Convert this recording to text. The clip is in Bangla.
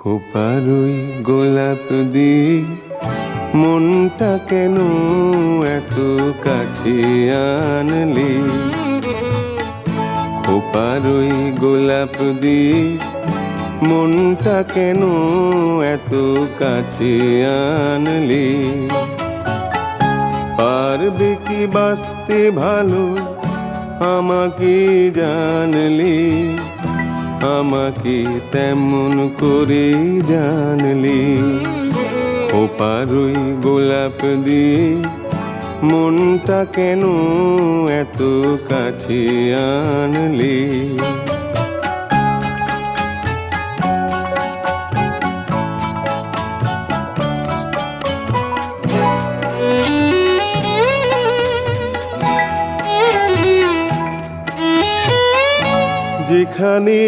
খোপারই গোলাপ দিয়ে মনটা কেন এত কাছে আনলি? খোপারই গোলাপ দিয়ে মনটা কেন এত কাছে আনলি? পারবে কি বাঁচতে ভালো আমাকে জানলি? আমাকে তেমন করে জানলি? খোপারই গোলাপ দিয়ে মনটা কেন এত কাছে আনলি? যেখানে